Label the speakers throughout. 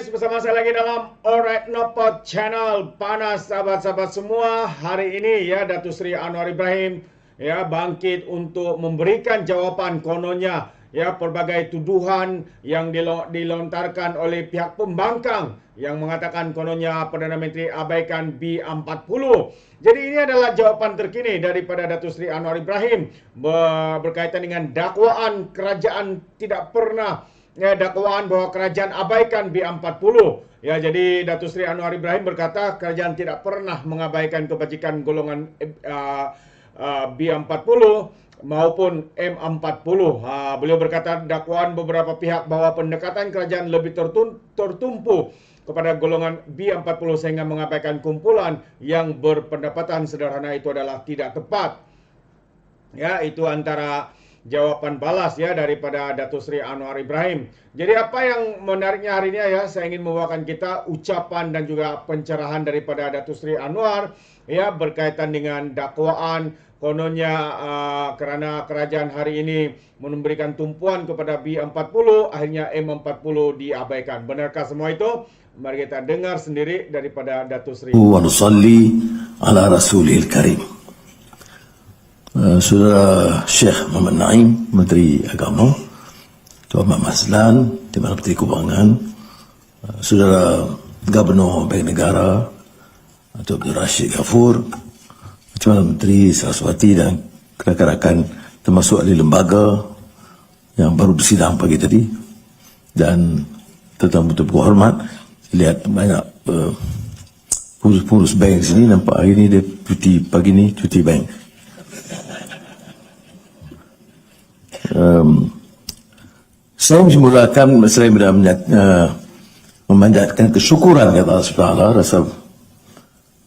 Speaker 1: guys, bersama saya lagi dalam Alright Nopod Channel. Panas sahabat-sahabat semua. Hari ini ya Datuk Seri Anwar Ibrahim ya bangkit untuk memberikan jawapan kononnya ya pelbagai tuduhan yang dilontarkan oleh pihak pembangkang yang mengatakan kononnya Perdana Menteri abaikan B40. Jadi ini adalah jawapan terkini daripada Datuk Seri Anwar Ibrahim berkaitan dengan dakwaan kerajaan tidak pernah dakwaan bahwa kerajaan abaikan B40. Ya, jadi Datuk Seri Anwar Ibrahim berkata kerajaan tidak pernah mengabaikan kebajikan golongan B40 maupun M40. Beliau berkata dakwaan beberapa pihak bahwa pendekatan kerajaan lebih tertumpu kepada golongan B40 sehingga mengabaikan kumpulan yang berpendapatan sederhana itu adalah tidak tepat. Ya, itu antara jawapan balas ya daripada Datuk Seri Anwar Ibrahim. Jadi apa yang menariknya hari ini ya, saya ingin membawakan kita ucapan dan juga pencerahan daripada Datuk Seri Anwar ya berkaitan dengan dakwaan kononnya kerana kerajaan hari ini memberikan tumpuan kepada B40, akhirnya M40 diabaikan. Benarkah semua itu? Mari kita dengar sendiri daripada Datuk Seri.
Speaker 2: Wa nusalli ala Rasulil Karim. Saudara Syekh Muhammad Naim, Menteri Agama, Tuan Muhammad Maslan, Timbalan Menteri Kewangan, Saudara Gubernur Bank Negara, Tuan Abdul Rashid Ghafur, Timbalan Menteri Saraswati dan rakan-rakan termasuk ahli lembaga yang baru bersidang pagi tadi, dan tetamu-tetamu berhormat, lihat banyak pengurus bank sini, nampak hari ni dia cuti, pagi ni cuti bank. Saya memulakan saya memanjatkan kesyukuran kepada Allah Subhanahu wa Taala, rasa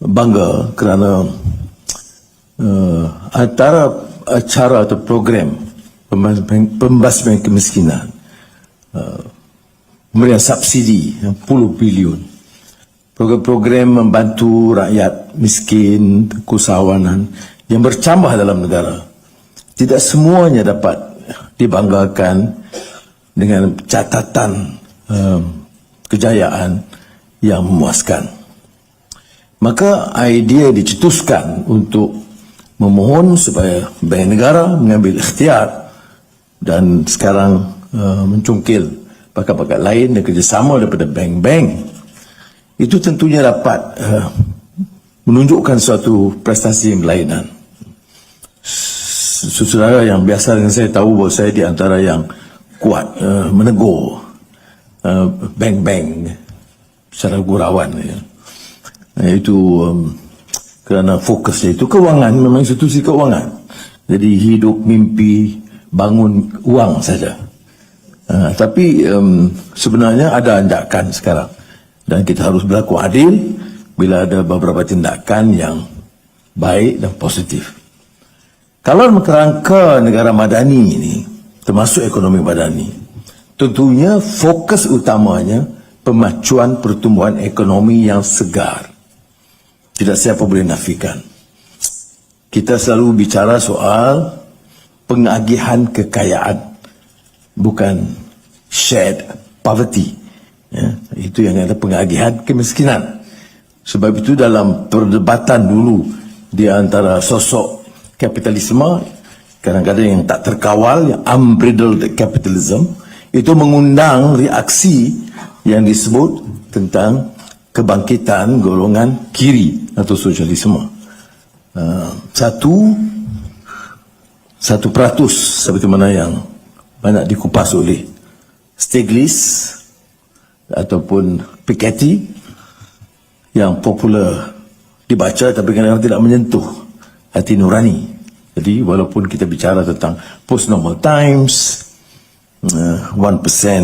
Speaker 2: bangga kerana antara acara atau program pembasmian kemiskinan, pemberian subsidi puluh bilion, program-program membantu rakyat miskin, keusahawanan yang bercambah dalam negara, tidak semuanya dapat dibanggakan dengan catatan kejayaan yang memuaskan. Maka idea dicetuskan untuk memohon supaya Bank Negara mengambil ikhtiar dan sekarang mencungkil pakat-pakat lain dan kerjasama daripada bank-bank. Itu tentunya dapat menunjukkan suatu prestasi yang berlainan. Saudara yang biasa dengan saya tahu bahawa saya di antara yang kuat menegur bank-bank secara gurauan ya. Itu kerana fokusnya itu kewangan, memang institusi kewangan. Jadi hidup mimpi bangun uang saja. Tapi sebenarnya ada anjakan sekarang dan kita harus berlaku adil bila ada beberapa tindakan yang baik dan positif. Kalau kerangka negara madani ini, termasuk ekonomi madani, tentunya fokus utamanya pemacuan pertumbuhan ekonomi yang segar. Tidak siapa boleh nafikan. Kita selalu bicara soal pengagihan kekayaan, bukan shared poverty. Ya, itu yang ada pengagihan kemiskinan. Sebab itu dalam perdebatan dulu di antara sosok kapitalisme, kadang-kadang yang tak terkawal, yang unbridled capitalism, itu mengundang reaksi yang disebut tentang kebangkitan golongan kiri atau sosialisme. 1% seperti mana yang banyak dikupas oleh Stiglitz ataupun Piketty, yang popular dibaca tapi kadang-kadang tidak menyentuh hati nurani. Jadi walaupun kita bicara tentang post-normal times, 1%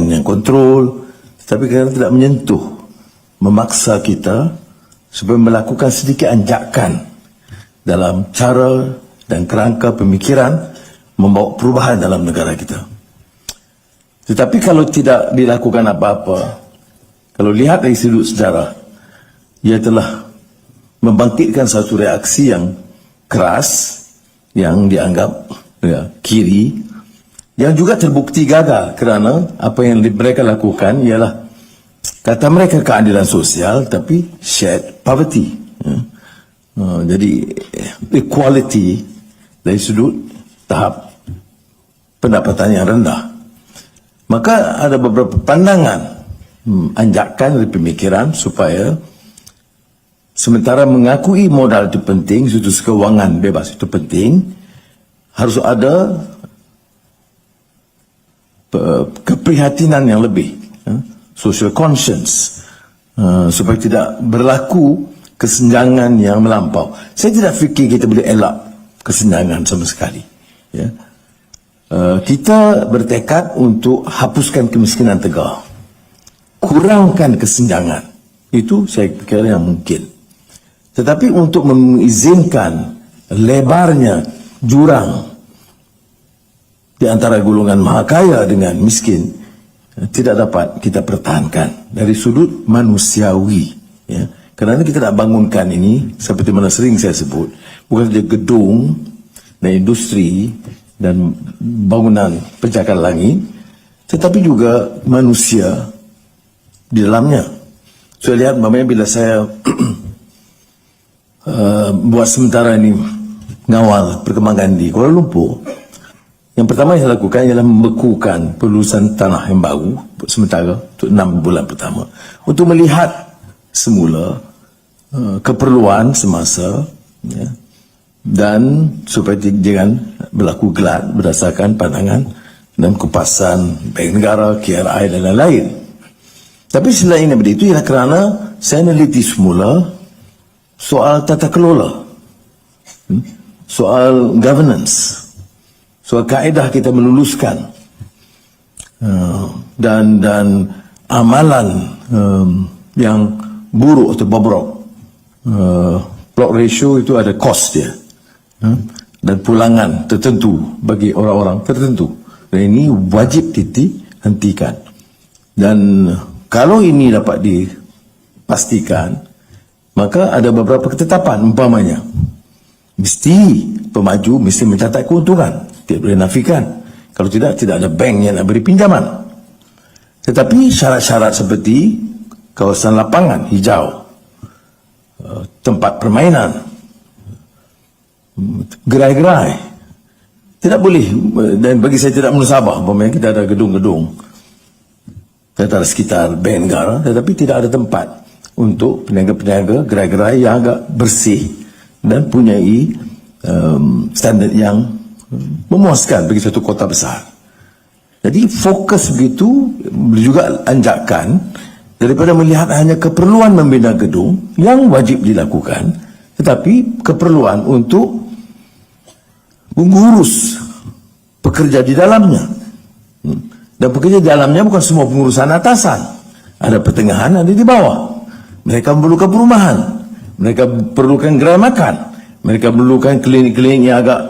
Speaker 2: yang kontrol, tapi kadang tidak menyentuh, memaksa kita supaya melakukan sedikit anjakan dalam cara dan kerangka pemikiran membawa perubahan dalam negara kita. Tetapi kalau tidak dilakukan apa-apa, kalau lihat dari sudut sejarah, ia telah membangkitkan satu reaksi yang keras, yang dianggap kiri, yang juga terbukti gagal kerana apa yang mereka lakukan ialah kata mereka keadilan sosial, tapi shared poverty. Jadi equality dari sudut tahap pendapatan yang rendah. Maka ada beberapa pandangan, anjakan dari pemikiran supaya sementara mengakui modal itu penting, situs keuangan bebas itu penting, harus ada keprihatinan yang lebih, social conscience, supaya tidak berlaku kesenjangan yang melampau. Saya tidak fikir kita boleh elak kesenjangan sama sekali. Ya. Kita bertekad untuk hapuskan kemiskinan tegar, kurangkan kesenjangan. Itu saya fikir yang mungkin. Tetapi untuk mengizinkan lebarnya jurang di antara golongan maha kaya dengan miskin, tidak dapat kita pertahankan dari sudut manusiawi. Ya. Kerana kita nak bangunkan ini, seperti mana sering saya sebut, bukan saja gedung dan industri dan bangunan pencakar langit, tetapi juga manusia di dalamnya. Saya lihat, bila saya buat sementara ini ngawal perkembangan di Kuala Lumpur, yang pertama yang saya lakukan ialah membekukan pelulusan tanah yang baru sementara untuk 6 bulan pertama untuk melihat semula keperluan semasa, ya, dan supaya jangan berlaku gelat berdasarkan pandangan dan kupasan Bank Negara, KRI dan lain-lain. Tapi selain daripada itu ialah kerana saya meneliti semula soal tata kelola, soal governance, soal kaedah kita meluluskan, dan amalan yang buruk atau bobrok. Plot ratio itu ada cost dia, dan pulangan tertentu bagi orang-orang tertentu, dan ini wajib dihentikan. Dan kalau ini dapat dipastikan, maka ada beberapa ketetapan, umpamanya mesti pemaju mesti mencatat keuntungan, tidak boleh nafikan. Kalau tidak ada bank yang nak beri pinjaman. Tetapi syarat-syarat seperti kawasan lapangan hijau, tempat permainan, gerai-gerai, tidak boleh. Dan bagi saya tidak menusabah umpamanya kita ada gedung-gedung ada sekitar Bank Negara, tetapi tidak ada tempat untuk peniaga-peniaga gerai-gerai yang agak bersih dan punyai standard yang memuaskan bagi satu kota besar. Jadi fokus begitu juga anjakan daripada melihat hanya keperluan membina gedung yang wajib dilakukan, tetapi keperluan untuk mengurus pekerja di dalamnya. Dan pekerja di dalamnya bukan semua pengurusan atasan, ada pertengahan, ada di bawah. Mereka memerlukan perumahan, mereka perlukan gerai makan, mereka memerlukan klinik-klinik yang agak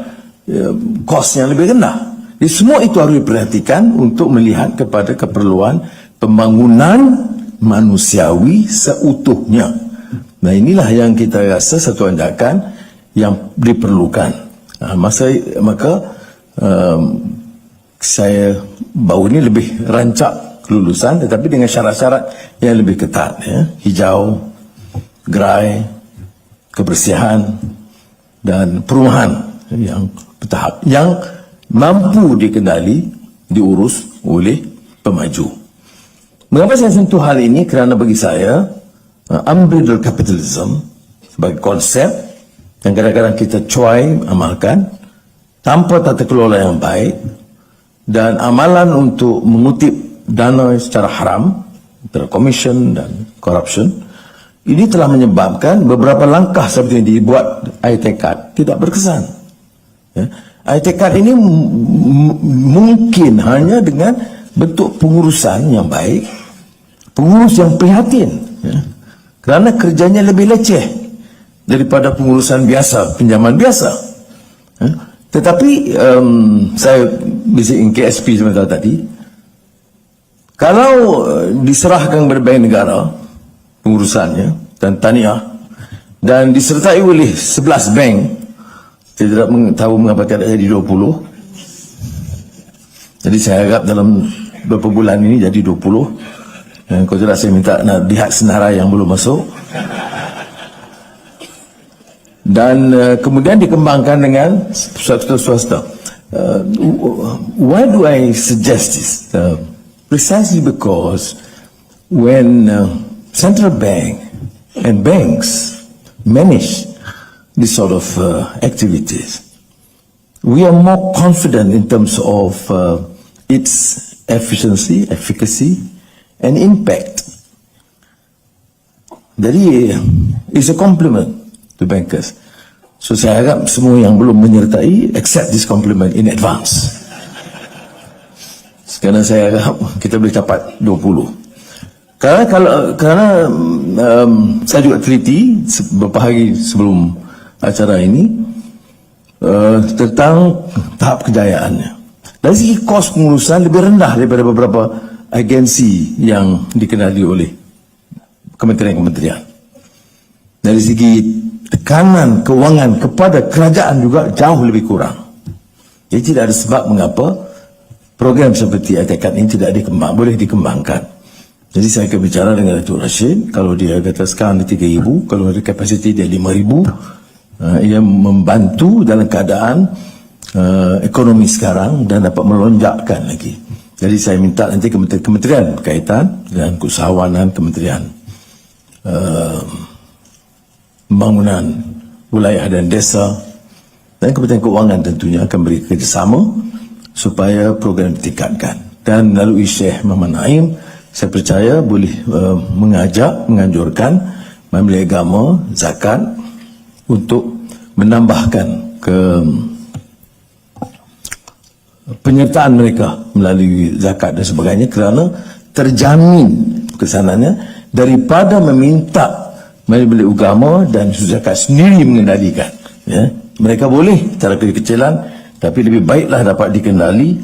Speaker 2: kos yang lebih rendah. Jadi semua itu harus diperhatikan untuk melihat kepada keperluan pembangunan manusiawi seutuhnya. Nah, inilah yang kita rasa satu anjakan yang diperlukan. Maka saya baru ini lebih rancak kelulusan, tetapi dengan syarat-syarat yang lebih ketat, ya. Hijau, gerai, kebersihan dan perumahan yang bertahap, yang mampu dikendali, diurus oleh pemaju. Mengapa saya sentuh hal ini? Kerana bagi saya unbridled capitalism sebagai konsep yang kadang-kadang kita cuai amalkan tanpa tata kelola yang baik, dan amalan untuk mengutip dana secara haram, antara commission dan corruption, ini telah menyebabkan beberapa langkah seperti yang dibuat ITCAD tidak berkesan. Ya. ITCAD ini mungkin hanya dengan bentuk pengurusan yang baik, pengurus yang prihatin, ya. Kerana kerjanya lebih leceh daripada pengurusan biasa, pinjaman biasa. Ya. Tetapi saya bising KSP sebentar tadi, kalau diserahkan kepada Bank Negara pengurusannya dan tahniah, dan disertai oleh 11 bank, saya tidak tahu mengapa tidak jadi 20. Jadi saya harap dalam beberapa bulan ini jadi 20. Kalau tidak saya minta nak lihat senarai yang belum masuk. Dan kemudian dikembangkan dengan swasta. Why do I suggest this? Precisely because when central bank and banks manage this sort of activities, we are more confident in terms of its efficiency, efficacy, and impact. Jadi, it's a compliment to bankers. So saya harap semua yang belum menyertai accept this compliment in advance. Sekarang saya harap kita boleh capai 20. Kerana saya juga teliti beberapa hari sebelum acara ini tentang tahap kejayaannya. Dari segi kos pengurusan lebih rendah daripada beberapa agensi yang dikenali oleh kementerian-kementerian. Dari segi tekanan kewangan kepada kerajaan juga jauh lebih kurang. Jadi tidak ada sebab mengapa program seperti ATKAD ini tidak boleh dikembangkan. Jadi saya akan bicara dengan Datuk Rashid. Kalau dia kata sekarang dia 3,000, kalau ada kapasiti dia 5,000, ia membantu dalam keadaan ekonomi sekarang dan dapat melonjakkan lagi. Jadi saya minta nanti kementerian berkaitan dengan keusahawanan, kementerian pembangunan wilayah dan desa dan Kementerian Keuangan tentunya akan beri kerjasama supaya program ditingkatkan. Dan melalui Syekh Muhammad Naim, saya percaya boleh menganjurkan Menteri Agama zakat untuk menambahkan ke penyertaan mereka melalui zakat dan sebagainya, kerana terjamin kesanannya daripada meminta Menteri Agama dan zakat sendiri mengendalikan. Ya. Mereka boleh cara kecil-kecilan, tapi lebih baiklah dapat dikendali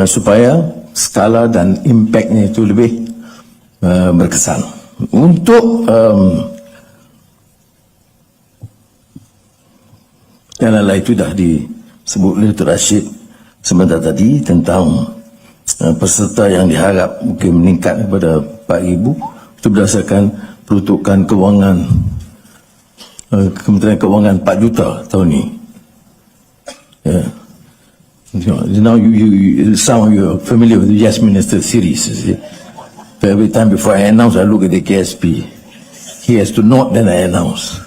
Speaker 2: supaya skala dan impaknya itu lebih berkesan. Untuk yang lain itu dah disebut oleh Dr. Rashid sebentar tadi tentang peserta yang diharap mungkin meningkat kepada 4,000 itu berdasarkan peruntukan kewangan Kementerian Keuangan 4 juta tahun ni. Yeah. You know, some of you are familiar with the Yes Minister series. You see? So every time before I announce, I look at the KSP. He has to note, then I announce.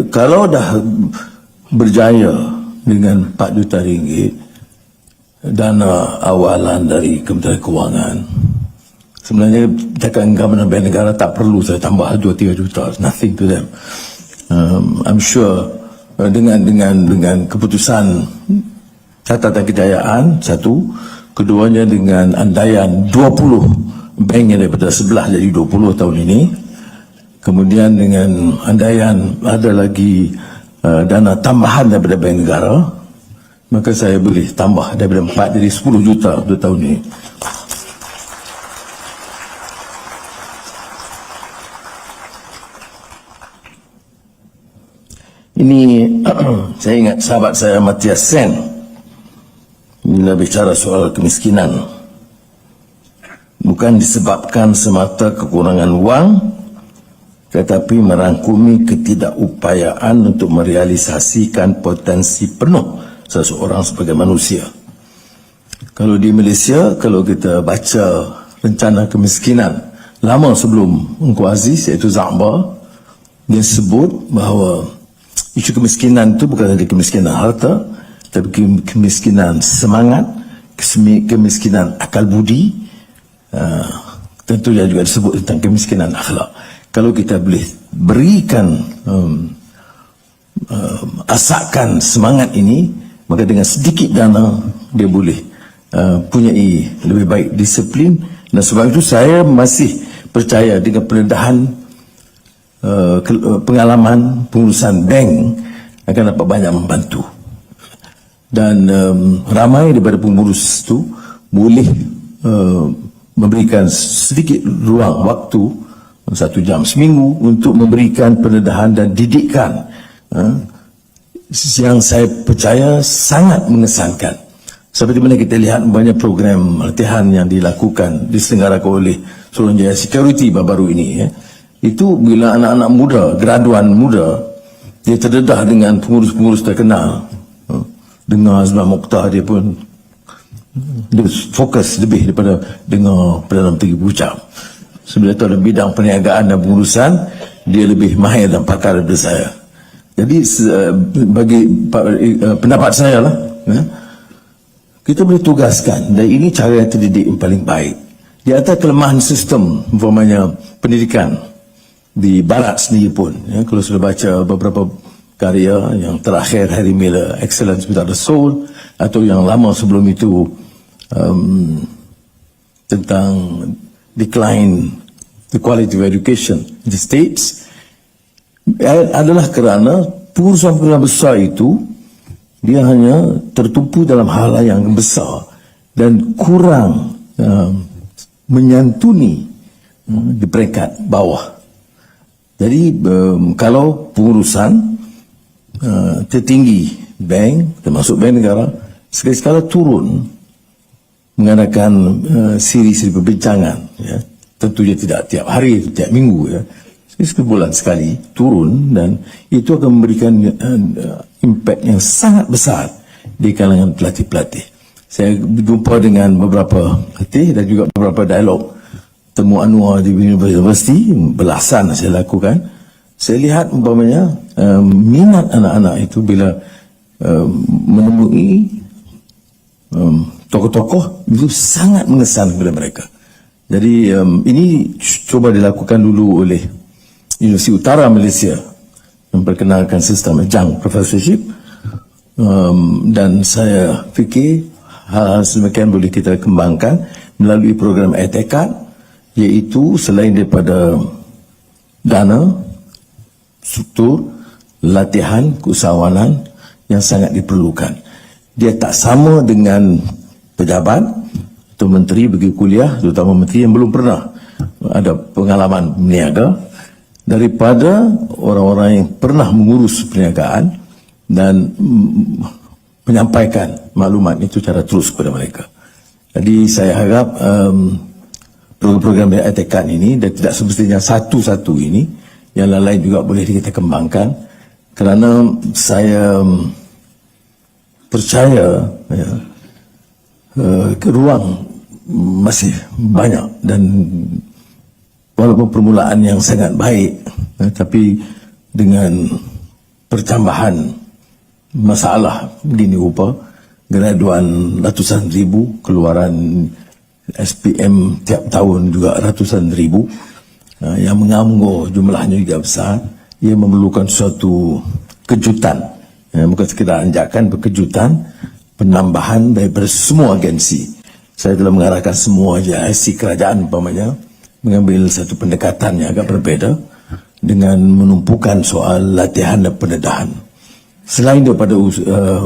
Speaker 2: Kalau dah berjaya dengan 4 juta ringgit dana awalan dari Kementerian Keuangan, sebenarnya cakap Government Bank Negara tak perlu saya tambah 2-3 juta. It's nothing to them. I'm sure dengan keputusan catatan kejayaan satu, keduanya dengan andaian 20 bank yang daripada sebelah jadi 20 tahun ini, kemudian dengan andaian ada lagi dana tambahan daripada bank negara, maka saya boleh tambah daripada 4 jadi 10 juta untuk tahun ini. Ini saya ingat sahabat saya Matthias Sen bila bicara soal kemiskinan, bukan disebabkan semata kekurangan wang, tetapi merangkumi ketidakupayaan untuk merealisasikan potensi penuh seseorang sebagai manusia. Kalau di Malaysia, kalau kita baca rencana kemiskinan lama sebelum Engku Aziz, iaitu Zahba, dia sebut bahawa isu kemiskinan itu bukan saja kemiskinan harta, tapi kemiskinan semangat, kemiskinan akal budi, tentunya juga disebut tentang kemiskinan akhlak. Kalau kita boleh berikan asakan semangat ini, maka dengan sedikit dana dia boleh punyai lebih baik disiplin. Dan sebab itu saya masih percaya dengan pendedahan pengalaman pengurusan bank akan dapat banyak membantu. Dan ramai daripada pengurus itu boleh memberikan sedikit ruang waktu 1 jam seminggu untuk memberikan pendedahan dan didikan yang saya percaya sangat mengesankan. Seperti mana kita lihat banyak program latihan yang dilakukan, diselenggarakan oleh Suruhanjaya Security baru-baru ini. Itu bila anak-anak muda, graduan muda, dia terdedah dengan pengurus-pengurus terkenal. Dengar Azman Mokhtar, dia pun dia fokus lebih daripada dengar Perdana Menteri berucap. Sebab itu dalam bidang perniagaan dan pengurusan, dia lebih mahir dan pakar daripada saya. Jadi bagi pendapat saya lah, kita boleh tugaskan, dan ini cara yang terdidik yang paling baik. Di atas kelemahan sistem umpamanya pendidikan di barat sendiri pun, kalau sudah baca beberapa karya yang terakhir Harry Miller, Excellence Without a Soul, atau yang lama sebelum itu tentang decline the quality of education in the States, adalah kerana pengurusan-pengurusan besar itu dia hanya tertumpu dalam hal yang besar dan kurang menyantuni di peringkat bawah. Jadi kalau pengurusan tertinggi bank, termasuk bank negara, sekali-sekala turun mengadakan siri-siri perbincangan, tentu dia tidak tiap hari, tiap minggu, sebulan sekali turun, dan itu akan memberikan impak yang sangat besar di kalangan pelatih-pelatih. Saya berjumpa dengan beberapa pelatih dan juga beberapa dialog temu anua di universiti, belasan saya lakukan. Saya lihat umpamanya minat anak-anak itu bila menemui tokoh-tokoh itu sangat mengesan kepada mereka. Jadi ini coba dilakukan dulu oleh Universiti Utara Malaysia, memperkenalkan sistem Young Professorship, dan saya fikir hal semakin boleh kita kembangkan melalui program Etikat, iaitu selain daripada dana, struktur, latihan, keusahawanan yang sangat diperlukan. Dia tak sama dengan pejabat atau menteri pergi kuliah, terutama menteri yang belum pernah ada pengalaman berniaga, daripada orang-orang yang pernah mengurus perniagaan dan menyampaikan maklumat itu secara terus kepada mereka. Jadi saya harap program-program Etikat ini, dan tidak semestinya satu-satu ini, yang lain juga boleh kita kembangkan, kerana saya percaya ruang masih banyak, dan walaupun permulaan yang sangat baik, tapi dengan pertambahan masalah begini rupa, graduan ratusan ribu, keluaran SPM tiap tahun juga ratusan ribu, yang menganggur jumlahnya juga besar. Ia memerlukan suatu kejutan, bukan sekadar anjakan, berkejutan, penambahan daripada semua agensi. Saya telah mengarahkan semua agensi kerajaan umpamanya mengambil satu pendekatan yang agak berbeza dengan menumpukan soal latihan dan pendedahan. Selain daripada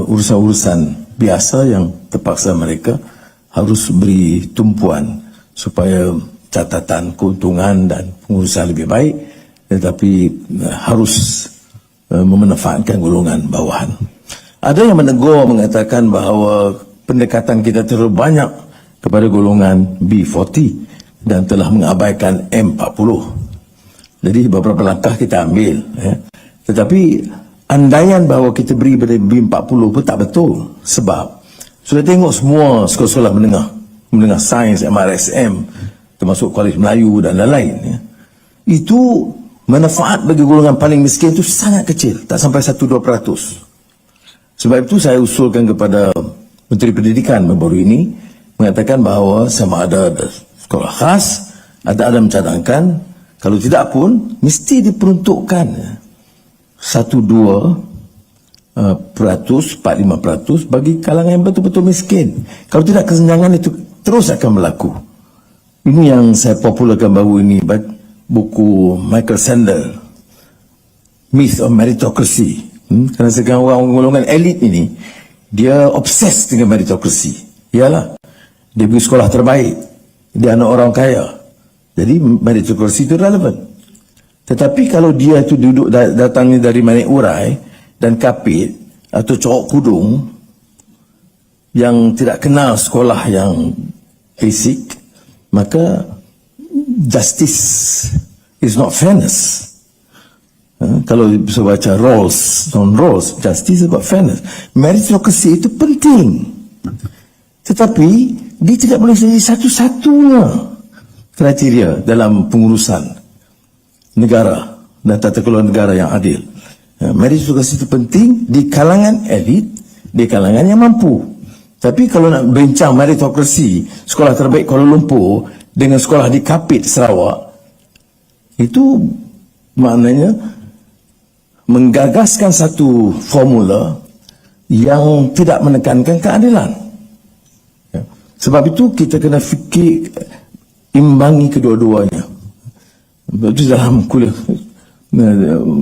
Speaker 2: urusan-urusan biasa yang terpaksa mereka harus beri tumpuan supaya catatan keuntungan dan pengurusan lebih baik, tetapi harus memanfaatkan golongan bawahan. Ada yang menegur mengatakan bahawa pendekatan kita terlalu banyak kepada golongan B40 dan telah mengabaikan M40. Jadi beberapa langkah kita ambil, tetapi andaian bahawa kita beri pada B40 pun tak betul. Sebab sudah tengok semua sekolah-sekolah menengah sains, MRSM, termasuk Kolej Melayu dan lain-lain, itu manfaat bagi golongan paling miskin itu sangat kecil, tak sampai 1-2%. Sebab itu saya usulkan kepada Menteri Pendidikan baru ini, mengatakan bahawa sama ada sekolah khas, ada mencadangkan, kalau tidak pun mesti diperuntukkan 1-2%, 4-5% bagi kalangan yang betul-betul miskin. Kalau tidak, kesenjangan itu terus akan berlaku. Ini yang saya popularkan baru ini, buku Michael Sandel, Myth of Meritocracy. Kerana sekarang orang golongan elit ini, dia obses dengan meritocracy. Ialah, dia pergi sekolah terbaik, dia anak orang kaya, jadi meritocracy itu relevan. Tetapi kalau dia itu duduk datangnya dari Manik Urai dan Kapit atau Cokok Kudung, yang tidak kenal sekolah yang basic, maka justice is not fairness. Kalau bisa baca roles, non-roles, justice is about fairness. Meritocracy itu penting. Tetapi, dia tidak boleh jadi satu-satunya kriteria dalam pengurusan negara dan tata kelola negara yang adil. Meritocracy itu penting di kalangan elit, di kalangan yang mampu. Tapi kalau nak bincang meritocracy, sekolah terbaik Kuala Lumpur dengan sekolah di Kapit, Sarawak, itu maknanya menggagaskan satu formula yang tidak menekankan keadilan. Sebab itu kita kena fikir imbangi kedua-duanya. Itu dalam kuliah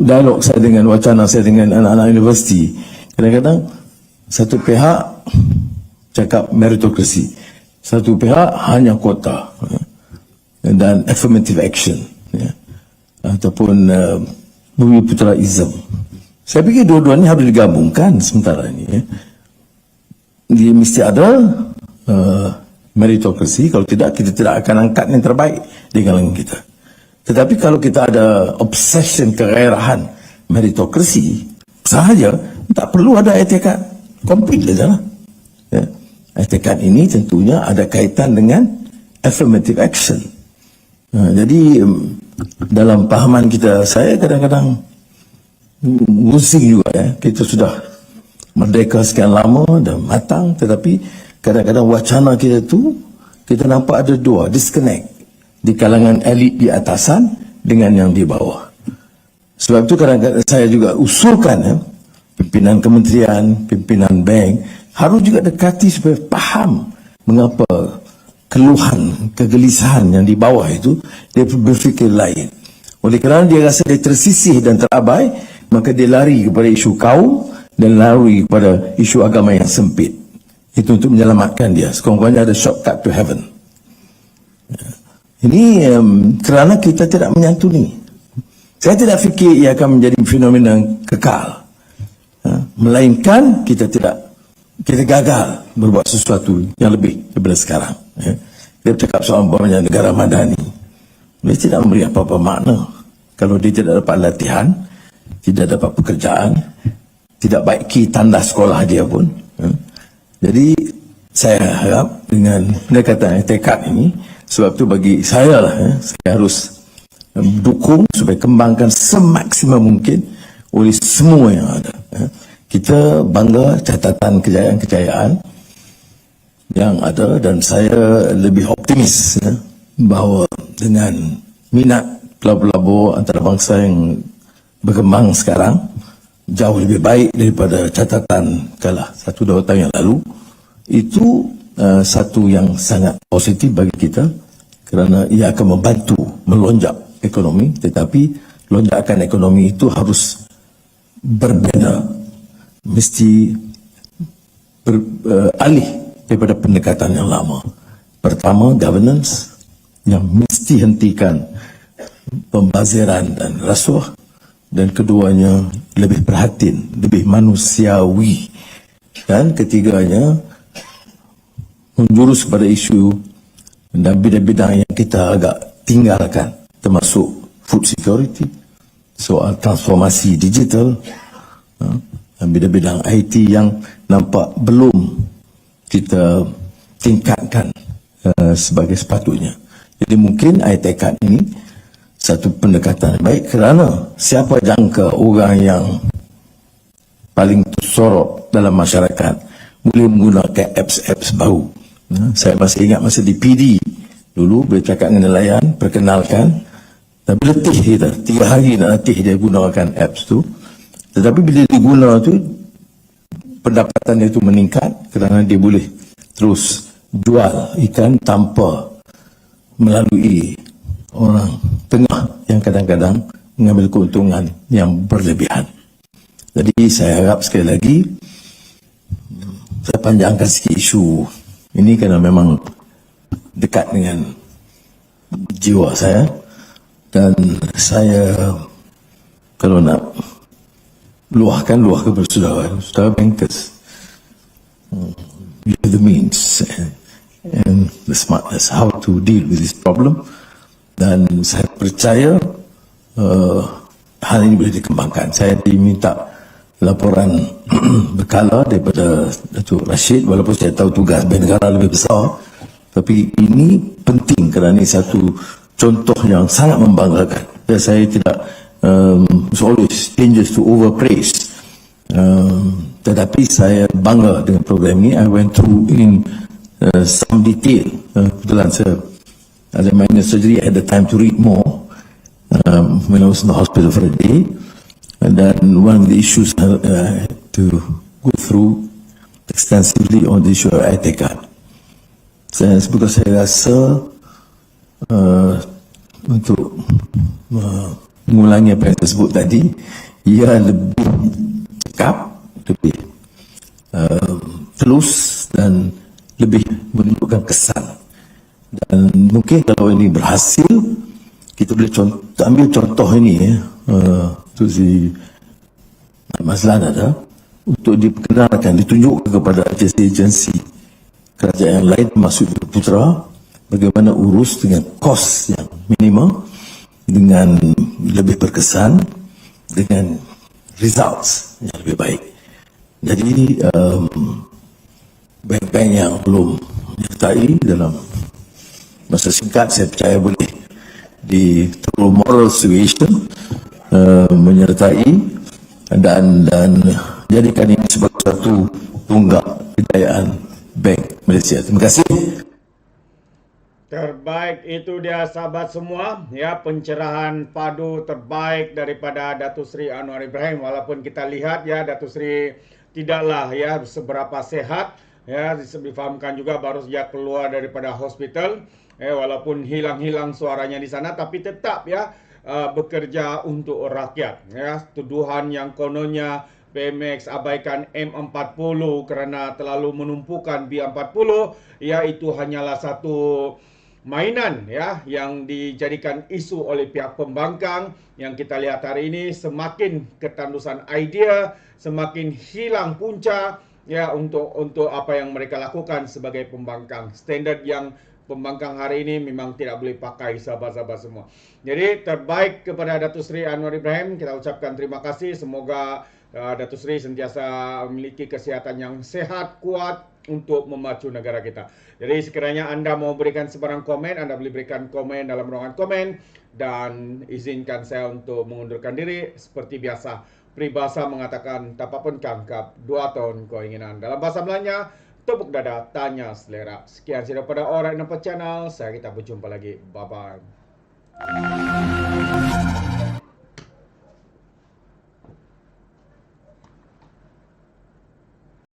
Speaker 2: dialog saya dengan wacana saya dengan anak-anak universiti, kadang-kadang satu pihak cakap meritocracy, satu pihak hanya kuota dan affirmative action, ataupun bumi putraism. Saya fikir dua-duanya harus digabungkan sementara ini. Dia mesti ada meritocracy, kalau tidak kita tidak akan angkat yang terbaik di kalangan kita. Tetapi kalau kita ada obsession kegairahan meritocracy sahaja, tak perlu ada etikat, complete saja lah. Etikat ini tentunya ada kaitan dengan affirmative action. Jadi dalam pahaman kita, saya kadang-kadang pusing juga kita sudah merdeka sekian lama dan matang, tetapi kadang-kadang wacana kita tu kita nampak ada dua disconnect di kalangan elit di atasan dengan yang di bawah. Sebab itu kadang-kadang saya juga usulkan pimpinan kementerian, pimpinan bank harus juga dekati supaya faham mengapa keluhan, kegelisahan yang di bawah itu dia berfikir lain. Oleh kerana dia rasa dia tersisih dan terabai, maka dia lari kepada isu kaum dan lari kepada isu agama yang sempit. Itu untuk menyelamatkan dia. Sekurang-kurangnya ada shortcut to heaven. Ini kerana kita tidak menyantuni. Saya tidak fikir ia akan menjadi fenomena kekal. Melainkan kita gagal berbuat sesuatu yang lebih daripada sekarang. Dia bercakap soal umpamanya negara madani. Dia tidak memberi apa-apa makna kalau dia tidak dapat latihan, tidak dapat pekerjaan, tidak baiki tanda sekolah dia pun. Jadi saya harap dengan pendekatan tekad ini, sebab itu bagi saya lah, saya harus dukung supaya kembangkan semaksimum mungkin oleh semua yang ada. Kita bangga catatan kejayaan-kejayaan yang ada, dan saya lebih optimis bahawa dengan minat pelabur-pelabur antarabangsa yang berkembang sekarang jauh lebih baik daripada catatan kala 1-2 tahun yang lalu, itu satu yang sangat positif bagi kita kerana ia akan membantu melonjak ekonomi. Tetapi lonjakan ekonomi itu harus berbeza, mesti beralih daripada pendekatan yang lama. Pertama, governance yang mesti hentikan pembaziran dan rasuah, dan keduanya lebih perhatian, lebih manusiawi, dan ketiganya menjurus pada isu dan bidang-bidang yang kita agak tinggalkan, termasuk food security, soal transformasi digital, dan bidang-bidang IT yang nampak belum kita tingkatkan sebagai sepatutnya. Jadi mungkin ITECAD ini satu pendekatan baik, kerana siapa jangka orang yang paling tersorot dalam masyarakat boleh menggunakan apps baru. Saya masih ingat masa di PD dulu, boleh cakap dengan nelayan, perkenalkan, tapi letih kita, 3 hari nak letih dia gunakan apps tu. Tetapi bila diguna tu, pendapatan dia tu meningkat kerana dia boleh terus jual ikan tanpa melalui orang tengah yang kadang-kadang mengambil keuntungan yang berlebihan. Jadi saya harap sekali lagi, saya panjangkan sikit isu ini kerana memang dekat dengan jiwa saya, dan saya kalau nak luahkan kepada saudara bankers. you have the means and the smartness how to deal with this problem. Dan saya percaya hal ini boleh dikembangkan. Saya diminta laporan berkala daripada Datuk Rashid, walaupun saya tahu tugas negara lebih besar, tapi ini penting kerana ini satu contoh yang sangat membanggakan. Saya tidak it's always dangerous to overpraise. Tetapi saya bangga dengan program ini. I went through in some detail. Kebetulan saya ada minor surgery, I had the time to read more when I was in the hospital for a day. And then one of the issues I had to go through extensively on the issue of etiquette. Because saya rasa untuk mengulangi apa yang saya sebut tadi, ia lebih cekap, lebih telus dan lebih menunjukkan kesan. Dan mungkin kalau ini berhasil, kita boleh ambil contoh ini tu si Mazlan ada untuk diperkenalkan, ditunjukkan kepada agensi-agensi kerajaan yang lain termasuk Putra, bagaimana urus dengan kos yang minimum, dengan lebih berkesan, dengan results yang lebih baik. Jadi bank-bank yang belum menyertai dalam masa singkat, saya percaya boleh di through moral suasion menyertai dan jadikan ini sebagai satu tunggak kejayaan Bank Malaysia. Terima kasih.
Speaker 1: Terbaik itu dia sahabat semua, ya, pencerahan padu terbaik daripada Datuk Seri Anwar Ibrahim. Walaupun kita lihat ya Datuk Seri tidaklah ya seberapa sehat, ya difahamkan juga baru saja keluar daripada hospital, walaupun hilang-hilang suaranya di sana, tapi tetap ya bekerja untuk rakyat. Ya, tuduhan yang kononnya PMX abaikan M40 kerana terlalu menumpukan B40, ya itu hanyalah satu mainan ya yang dijadikan isu oleh pihak pembangkang. Yang kita lihat hari ini semakin ketandusan idea, semakin hilang punca ya untuk apa yang mereka lakukan sebagai pembangkang. Standard yang pembangkang hari ini memang tidak boleh pakai sahabat-sahabat semua. Jadi terbaik kepada Datuk Seri Anwar Ibrahim, kita ucapkan terima kasih. Semoga Datuk Seri sentiasa memiliki kesihatan yang sehat, kuat untuk memacu negara kita. Jadi sekiranya anda mau berikan sebarang komen, anda boleh berikan komen dalam ruangan komen. Dan izinkan saya untuk mengundurkan diri. Seperti biasa, peribahasa mengatakan tapapun kangkap, 2 tahun keinginan. Dalam bahasa Melanya, tepuk dada, tanya selera. Sekian sahaja daripada Alright Nampak Channel. Saya kita berjumpa lagi. Bye-bye.